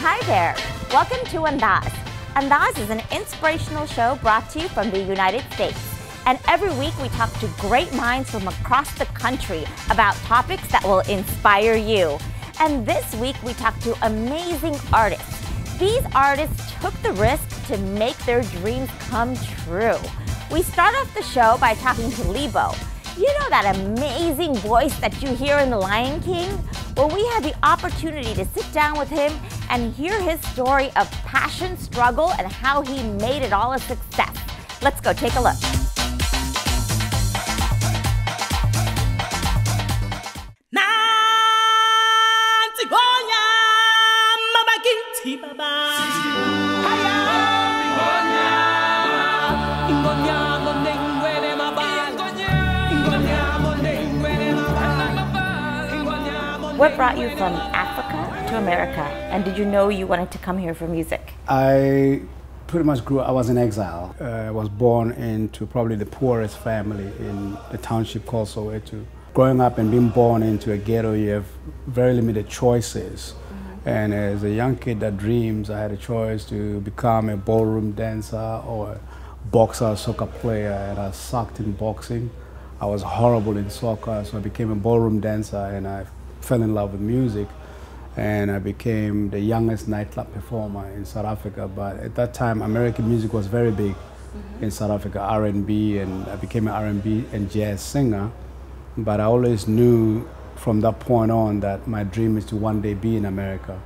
Hi there! Welcome to Andaaz. Andaaz is an inspirational show brought to you from the United States. And every week we talk to great minds from across the country about topics that will inspire you. And this week we talk to amazing artists. These artists took the risk to make their dreams come true. We start off the show by talking to Lebo. You know that amazing voice that you hear in The Lion King? Well, we had the opportunity to sit down with him and hear his story of passion, struggle, and how he made it all a success. Let's go take a look. What brought you from Africa to America? And did you know you wanted to come here for music? I pretty much grew up, I was in exile. I was born into probably the poorest family in the township called Soweto. Growing up and being born into a ghetto, you have very limited choices. And as a young kid that dreams, I had a choice to become a ballroom dancer or a boxer, soccer player, and I sucked in boxing. I was horrible in soccer, so I became a ballroom dancer, and I fell in love with music, and I became the youngest nightclub performer in South Africa. But at that time, American music was very big in South Africa, R&B, and I became an R&B and jazz singer. But I always knew from that point on that my dream is to one day be in America.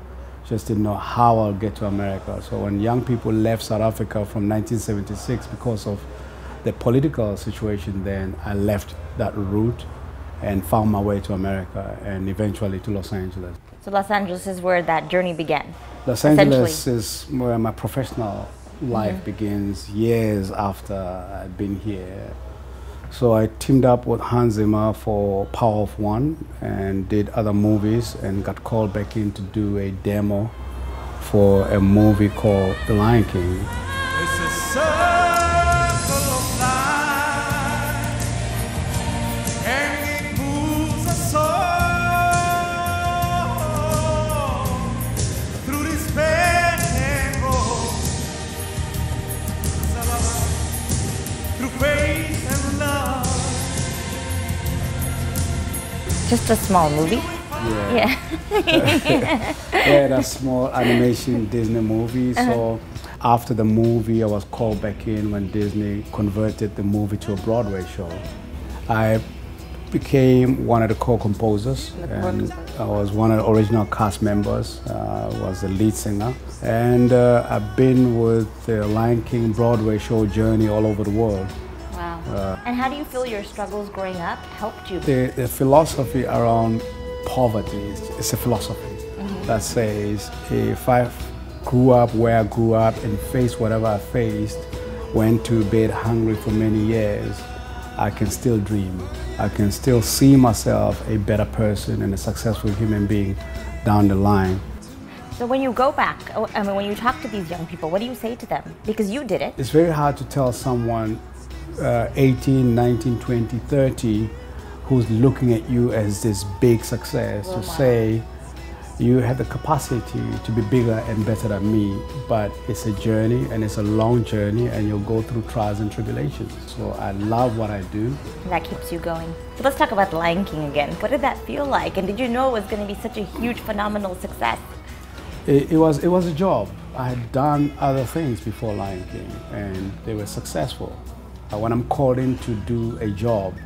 Just didn't know how I'll get to America. So when young people left South Africa from 1976 because of the political situation, then I left that route and found my way to America and eventually to Los Angeles. So Los Angeles is where that journey began? Los Angeles is where my professional life begins, years after I'd been here. So I teamed up with Hans Zimmer for Power of One and did other movies and got called back in to do a demo for a movie called The Lion King. Just a small movie? Yeah. Yeah, that small animation Disney movie. So after the movie, I was called back in when Disney converted the movie to a Broadway show. I became one of the co-composers, and I was one of the original cast members. I was the lead singer. And I've been with the Lion King Broadway show journey all over the world. Wow. And how do you feel your struggles growing up helped you? The philosophy around poverty is a philosophy that says if I grew up where I grew up and faced whatever I faced, went to bed hungry for many years, I can still dream. I can still see myself a better person and a successful human being down the line. So when you go back, I mean, when you talk to these young people, what do you say to them? Because you did it. It's very hard to tell someone 18, 19, 20, 30 who's looking at you as this big success to say you have the capacity to be bigger and better than me, but it's a journey and it's a long journey and you'll go through trials and tribulations. So I love what I do. And that keeps you going. So let's talk about The Lion King again. What did that feel like? And did you know it was going to be such a huge, phenomenal success? It was a job. I had done other things before Lion King and they were successful. When I'm called in to do a job,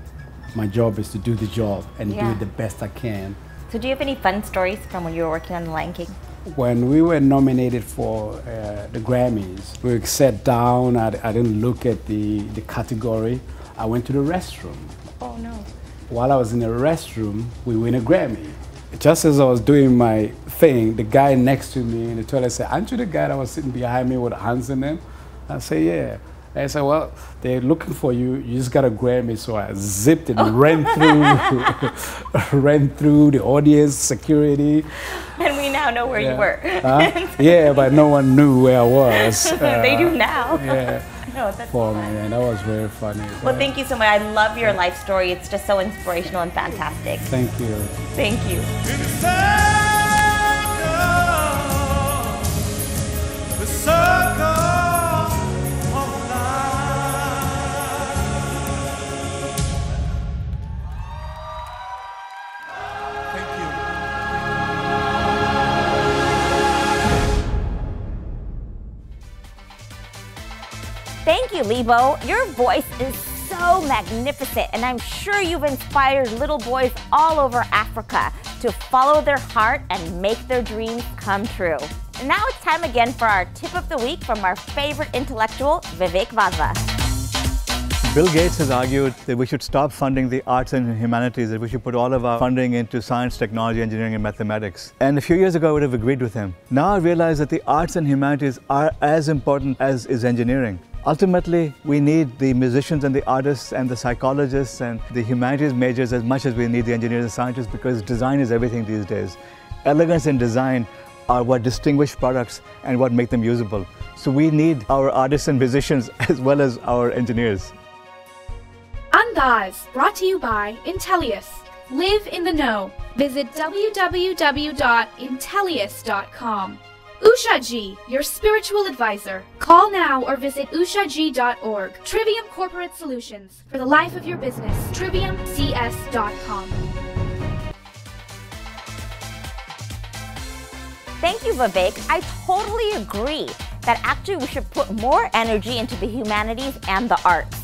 my job is to do the job and do it the best I can. So do you have any fun stories from when you were working on The Lion King? When we were nominated for the Grammys, we sat down, I didn't look at the category. I went to the restroom. Oh no. While I was in the restroom, we win a Grammy. Just as I was doing my thing, the guy next to me in the toilet said, "Aren't you the guy that was sitting behind me with Hans in them?" I said, "Yeah." I said, "Well, they're looking for you. You just got a Grammy." So I zipped and ran through the audience, security. And we now know where you were. Yeah, but no one knew where I was. They do now. Yeah. No, that's for fun. me, and that was very funny. Well, thank you so much. I love your life story. It's just so inspirational and fantastic. Thank you. Thank you. Lebo. Your voice is so magnificent, and I'm sure you've inspired little boys all over Africa to follow their heart and make their dreams come true. And now it's time again for our tip of the week from our favorite intellectual, Vivek Vaza. Bill Gates has argued that we should stop funding the arts and humanities, that we should put all of our funding into science, technology, engineering, and mathematics. And a few years ago, I would have agreed with him. Now I realize that the arts and humanities are as important as is engineering. Ultimately, we need the musicians and the artists and the psychologists and the humanities majors as much as we need the engineers and scientists, because design is everything these days. Elegance and design are what distinguish products and what make them usable. So we need our artists and musicians as well as our engineers. Andaaz, brought to you by Intellius. Live in the know. Visit www.intellius.com. Usha Ji, your spiritual advisor. Call now or visit ushaji.org. Trivium Corporate Solutions. For the life of your business, triviumcs.com. Thank you, Vivek. I totally agree that actually we should put more energy into the humanities and the arts.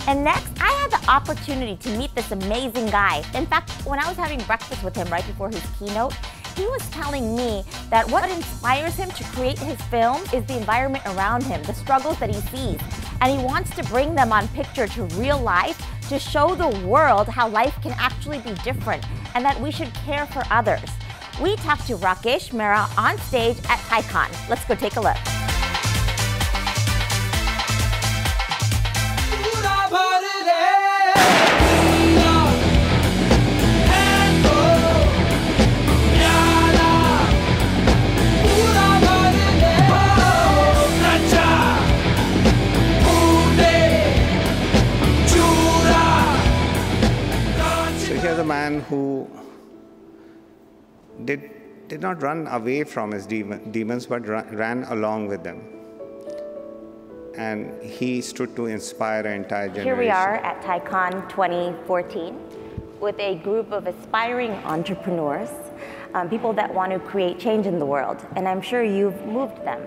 And next, I had the opportunity to meet this amazing guy. In fact, when I was having breakfast with him right before his keynote, he was telling me that what inspires him to create his film is the environment around him, the struggles that he sees. And he wants to bring them on picture to real life to show the world how life can actually be different and that we should care for others. We talked to Rakeyesh Mehra on stage at TiCon. Let's go take a look. Here's a man who did not run away from his demons, but ran along with them. And he stood to inspire an entire generation. Here we are at TiCon 2014 with a group of aspiring entrepreneurs, people that want to create change in the world. And I'm sure you've moved them.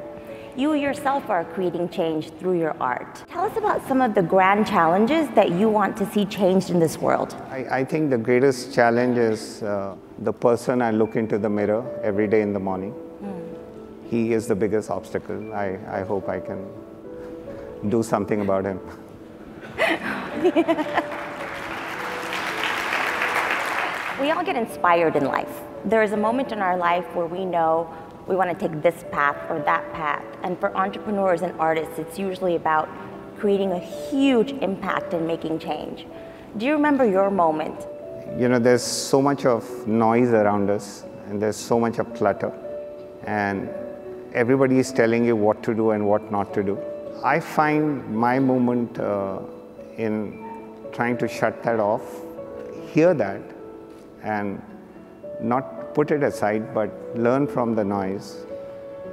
You yourself are creating change through your art. Tell us about some of the grand challenges that you want to see changed in this world. I think the greatest challenge is the person I look into the mirror every day in the morning. He is the biggest obstacle. I hope I can do something about him. We all get inspired in life. There is a moment in our life where we know we want to take this path or that path. And for entrepreneurs and artists, it's usually about creating a huge impact and making change. Do you remember your moment? You know, there's so much of noise around us, and there's so much of clutter. And everybody is telling you what to do and what not to do. I find my moment in trying to shut that off, hear that, and not put it aside, but learn from the noise.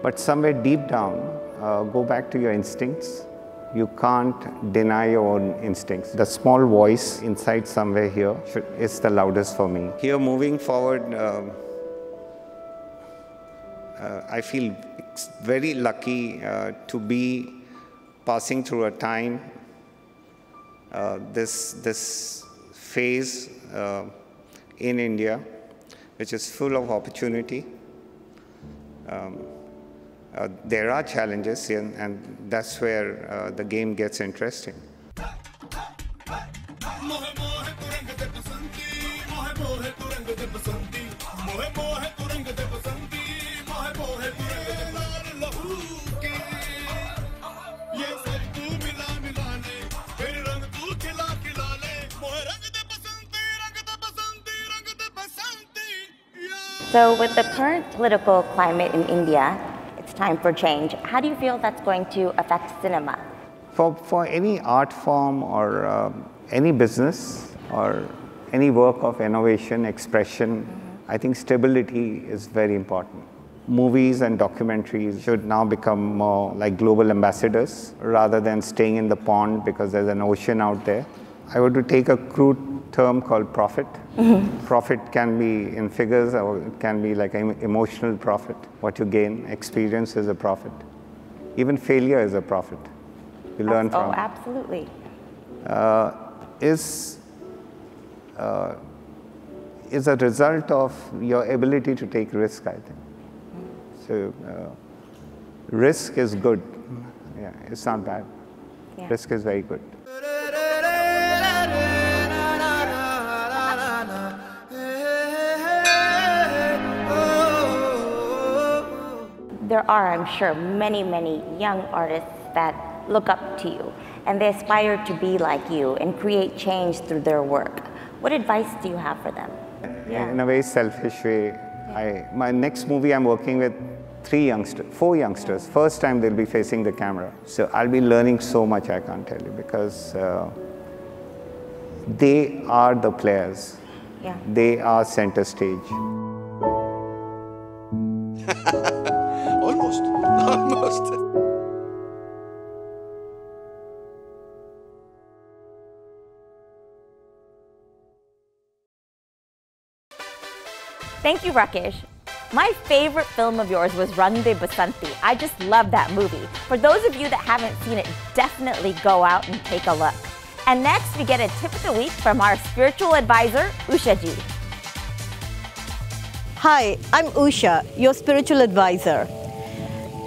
But somewhere deep down, go back to your instincts. You can't deny your own instincts. The small voice inside somewhere here is the loudest for me. Here, moving forward, I feel very lucky to be passing through a time, this phase in India, which is full of opportunity. There are challenges, and that's where the game gets interesting. So with the current political climate in India, it's time for change. How do you feel that's going to affect cinema? For any art form or any business or any work of innovation, expression, I think stability is very important. Movies and documentaries should now become more like global ambassadors rather than staying in the pond because there's an ocean out there. I want to take a crude term called profit. Profit can be in figures, or it can be like an emotional profit. What you gain, experience is a profit. Even failure is a profit. you learn from. Oh, absolutely. Is a result of your ability to take risk, I think. So risk is good. Yeah, it's not bad. Yeah. Risk is very good. There are, I'm sure, many, many young artists that look up to you and they aspire to be like you and create change through their work. What advice do you have for them? In a very selfish way, my next movie I'm working with four youngsters. First time they'll be facing the camera. So I'll be learning so much, I can't tell you, because they are the players. Yeah. They are center stage. Almost. Thank you, Rakesh. My favorite film of yours was Rang De Basanti. I just love that movie. For those of you that haven't seen it, definitely go out and take a look. And next, we get a tip of the week from our spiritual advisor, Usha Ji. Hi, I'm Usha, your spiritual advisor.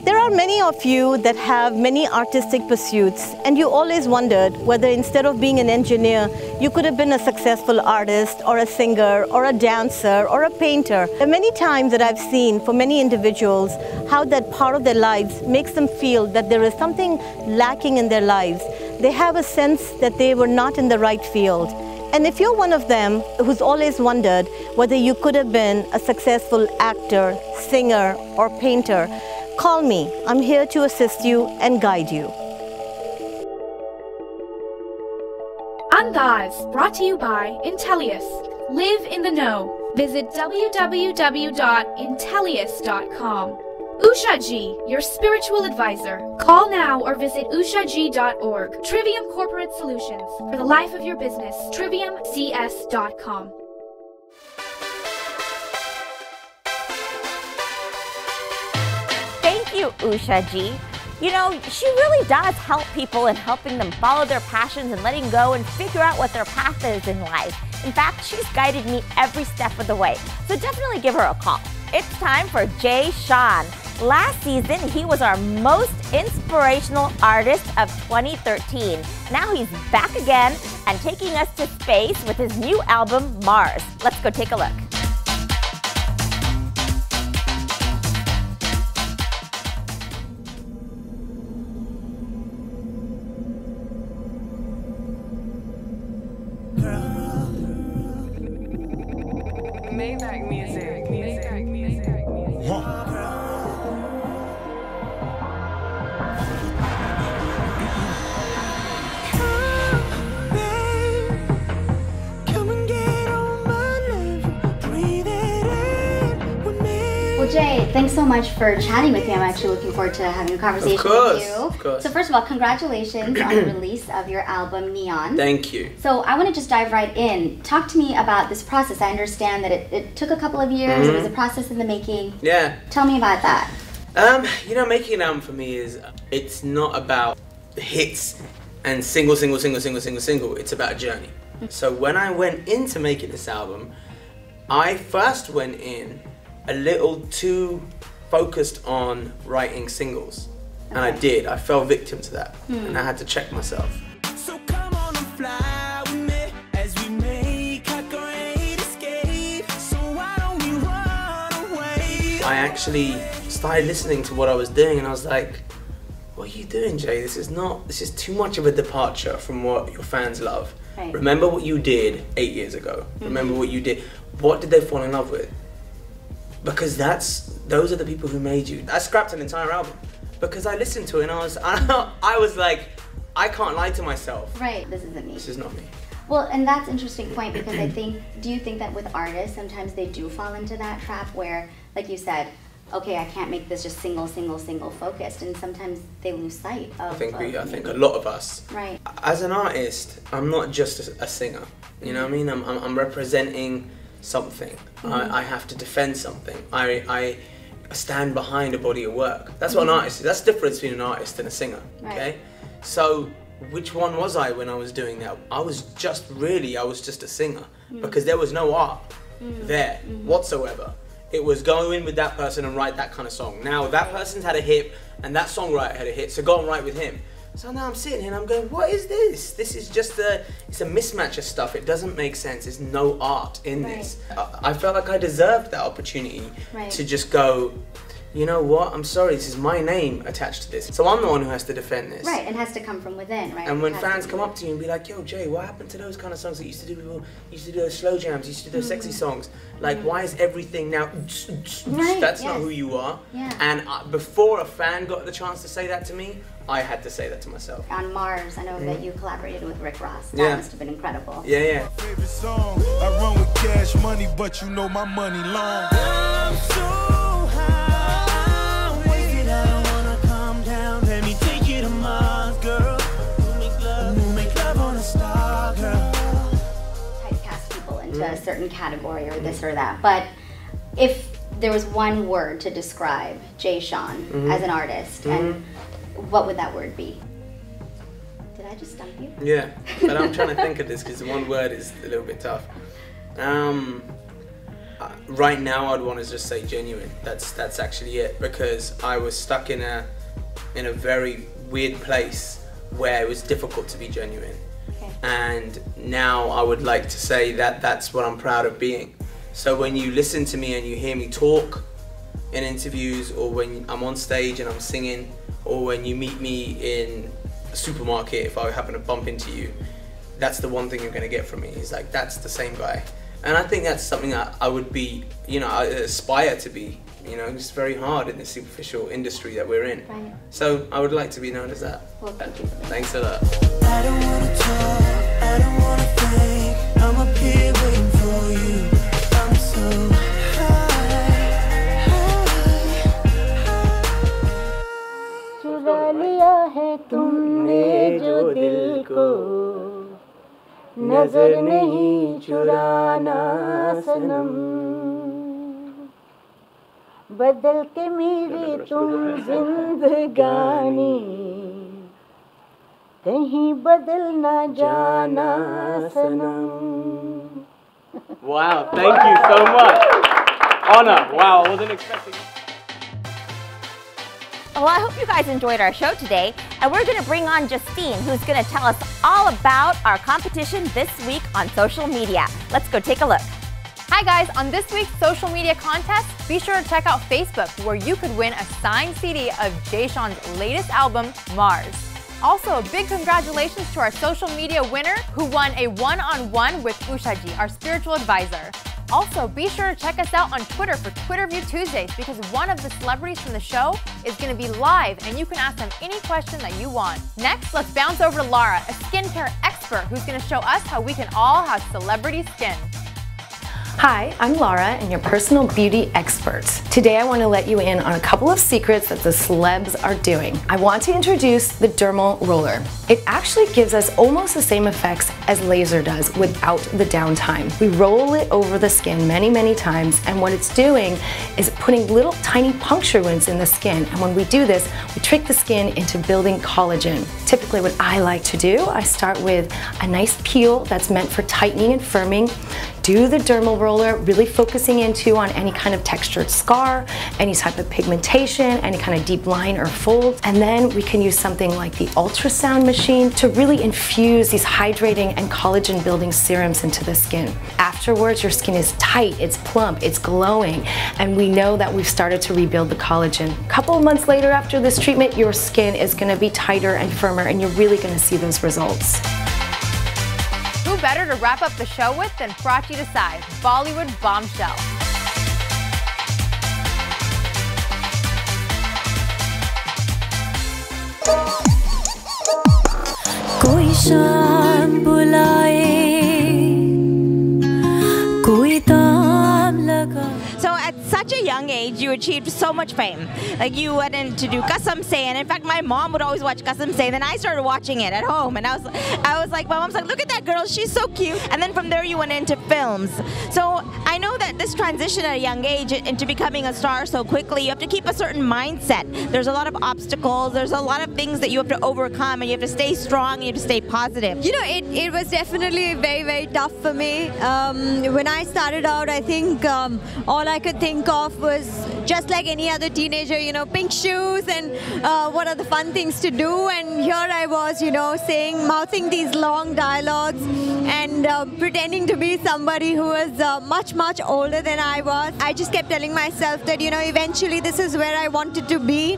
There are many of you that have many artistic pursuits, and you always wondered whether instead of being an engineer, you could have been a successful artist or a singer or a dancer or a painter. There are many times that I've seen for many individuals how that part of their lives makes them feel that there is something lacking in their lives. They have a sense that they were not in the right field. And if you're one of them who's always wondered whether you could have been a successful actor, singer, or painter, call me. I'm here to assist you and guide you. Andaaz, brought to you by Intellius. Live in the know. Visit www.intellius.com. Usha Ji, your spiritual advisor. Call now or visit ushag.org. Trivium Corporate Solutions. For the life of your business, triviumcs.com. Thank you, Usha Ji. You know, she really does help people in helping them follow their passions and letting go and figure out what their path is in life. In fact, she's guided me every step of the way. So definitely give her a call. It's time for Jay Sean. Last season, he was our most inspirational artist of 2013. Now he's back again and taking us to space with his new album, Mars. Let's go take a look. Maybach music. Maybach music. Well, Jay, thanks so much for chatting with me. I'm actually looking forward to having a conversation with you. Of course. So first of all, congratulations on the release of your album, Neon. Thank you. So I want to just dive right in. Talk to me about this process. I understand that it took a couple of years. It was a process in the making. Yeah. Tell me about that. You know, making an album for me it's not about hits and single. It's about a journey. So when I went into making this album, I first went in a little too focused on writing singles. And I did. I fell victim to that. And I had to check myself. So come on and fly with me as we make a great escape. So why don't we run away? I actually started listening to what I was doing and I was like, what are you doing, Jay? This is too much of a departure from what your fans love. Right. Remember what you did 8 years ago. Remember what you did. What did they fall in love with? Because those are the people who made you. I scrapped an entire album because I listened to it and I was like, I can't lie to myself. Right, this isn't me. This is not me. Well, and that's an interesting point because I think, do you think that with artists, sometimes they do fall into that trap where, like you said, okay, I can't make this just single focused, and sometimes they lose sight of I think a lot of us. Right. As an artist, I'm not just a singer. You know what I mean? I'm representing something. I have to defend something. I stand behind a body of work. That's what an artist is. That's the difference between an artist and a singer. Right. Okay? So which one was I when I was doing that? I was just a singer, because there was no art there whatsoever. It was go in with that person and write that kind of song. Now that person's had a hit and that songwriter had a hit, so go and write with him. So now I'm sitting here and I'm going, what is this? This is just it's a mismatch of stuff. It doesn't make sense. There's no art in this. I felt like I deserved that opportunity to just go, you know what, I'm sorry, this is my name attached to this. So I'm the one who has to defend this. Right, and has to come from within, right? And when fans come up to you and be like, yo, Jay, what happened to those kind of songs that you used to do? You used to do those slow jams, you used to do those sexy songs. Like, why is everything now, that's not who you are. Yeah. And before a fan got the chance to say that to me, I had to say that to myself. On Mars, I know that you collaborated with Rick Ross. That must have been incredible. Yeah, yeah. Favorite song, I run with cash money, but you know my money long. I'm so high, wasted, I don't wanna calm down. Let me take you to Mars, girl. We'll make love on a star, girl. Typecast people into a certain category or this or that, but if there was one word to describe Jay Sean as an artist, and what would that word be? Did I just stump you? Yeah, but I'm trying to think of this because one word is a little bit tough. Right now I'd want to just say genuine. That's actually it, because I was stuck in a very weird place where it was difficult to be genuine. Okay. And now I would like to say that that's what I'm proud of being. So when you listen to me and you hear me talk in interviews, or when I'm on stage and I'm singing, or when you meet me in a supermarket, if I happen to bump into you, that's the one thing you're going to get from me. Is like, that's the same guy. And I think that's something that I would be, you know, I aspire to be. You know, it's very hard in the superficial industry that we're in. Right. So I would like to be known as that. Well, thank you for that. Thanks a lot. I don't wanna talk, I don't wanna think. I'm up here waiting for you. I'm so चुरा लिया है तुमने जो दिल को नजर नहीं चुराना सनम बदल के मेरी तुम जिंदगानी कहीं बदल ना जाना सनम. Wow, thank you so much. Honor. Wow, I wasn't expecting it. Well, I hope you guys enjoyed our show today, and we're going to bring on Justine, who's going to tell us all about our competition this week on social media. Let's go take a look. Hi guys, on this week's social media contest, be sure to check out Facebook, where you could win a signed CD of Jay Sean's latest album, Mars. Also, a big congratulations to our social media winner who won a one-on-one with Usha-ji, our spiritual advisor. Also, be sure to check us out on Twitter for Twitter View Tuesdays, because one of the celebrities from the show is going to be live and you can ask them any question that you want. Next, let's bounce over to Lara, a skincare expert who's going to show us how we can all have celebrity skin. Hi, I'm Lara and your personal beauty expert. Today I want to let you in on a couple of secrets that the celebs are doing. I want to introduce the dermal roller. It actually gives us almost the same effects as laser does without the downtime. We roll it over the skin many times, and what it's doing is putting little tiny puncture wounds in the skin, and when we do this, we trick the skin into building collagen. Typically what I like to do, I start with a nice peel that's meant for tightening and firming, do the dermal roller, really focusing into on any kind of textured scar, any type of pigmentation, any kind of deep line or fold. And then we can use something like the ultrasound machine to really infuse these hydrating and collagen building serums into the skin. Afterwards, your skin is tight, it's plump, it's glowing, and we know that we've started to rebuild the collagen. A couple of months later after this treatment, your skin is gonna be tighter and firmer, and you're really gonna see those results. Who better to wrap up the show with than Prachi Desai, Bollywood bombshell. कोई शाम बुलाए कोई ताम लगा. So at such a young age, you achieved so much fame. Like, you went in to do Kasam Se, and in fact, my mom would always watch Kasam Se, and then I started watching it at home, and I was like, my mom's like, look at that girl, she's so cute. And then from there, you went into films. So I know that this transition at a young age into becoming a star so quickly, you have to keep a certain mindset. There's a lot of obstacles, there's a lot of things that you have to overcome, and you have to stay strong, and you have to stay positive. You know, it was definitely very, very tough for me. When I started out, I think all I could think of was just like any other teenager, you know, pink shoes and what are the fun things to do. And here I was, you know, mouthing these long dialogues and pretending to be somebody who was much, much older than I was. I just kept telling myself that, you know, eventually this is where I wanted to be.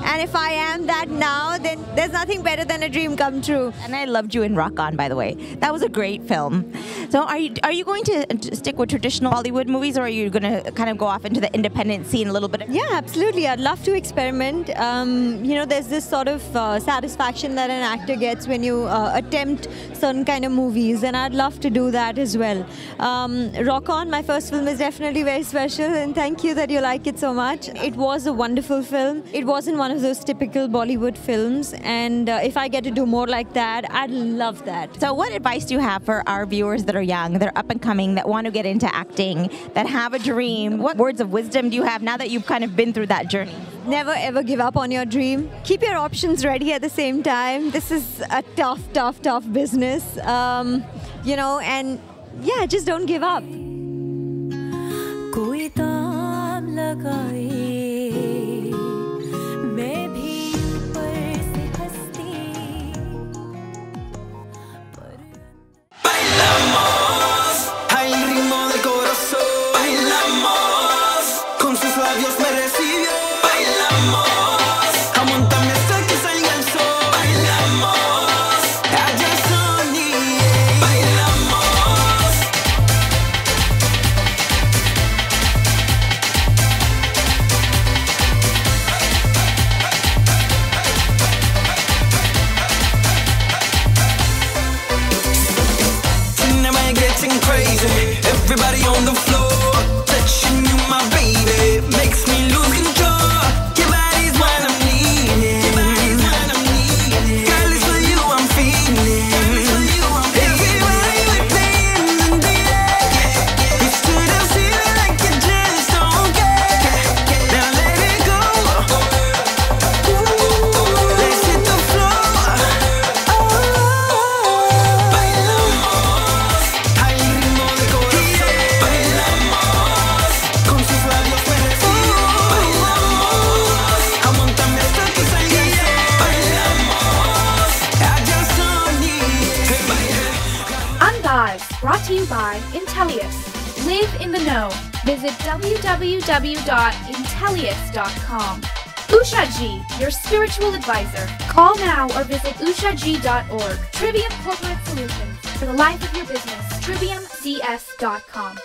And if I am that now, then there's nothing better than a dream come true. And I loved you in Rock On, by the way. That was a great film. So are you going to stick with traditional Bollywood movies, or are you going to kind of go off into the independent scene a little bit? Yeah, absolutely. I'd love to experiment. You know, there's this sort of satisfaction that an actor gets when you attempt certain kind of movies, and I'd love to do that as well. Rock On, my first film, is definitely very special, and thank you that you like it so much. It was a wonderful film. It wasn't one of those typical Bollywood films, and if I get to do more like that, I'd love that. So what advice do you have for our viewers that are young, that are up and coming, that want to get into acting, that have a dream? What words of wisdom do you have now that you've kind of been through that journey? Never ever give up on your dream. Keep your options ready at the same time. This is a tough, tough, tough business. You know, and yeah, just don't give up. कोई दाम लगाए मैं भी ऊपर से हंसती Bailamos al ritmo del corazón. Bailamos con sus labios me recibió. Bailamos aguántame hasta que salga el sol. Bailamos allá soñé. Bailamos. Tonight getting crazy. Everybody on the floor, touching you, my baby, makes me lose control. Your body's what I'm needing. Girl, it's for you I'm feeling. Everybody we're playing in the air. It's to the ceiling like you just don't care. Now let it go. Let's hit the floor. Bailamos al ritmo del corazón. Bailamos con sus labios me recibió. Bailamos aguántame hasta que salga el sol. Bailamos allá soñé. Andaaz, brought to you by Intellius. Live in the know. Visit www.intellius.com. Usha Ji, your spiritual advisor. Call now or visit ushag.org. Trivium Corporate Solutions. For the life of your business, triviumcs.com.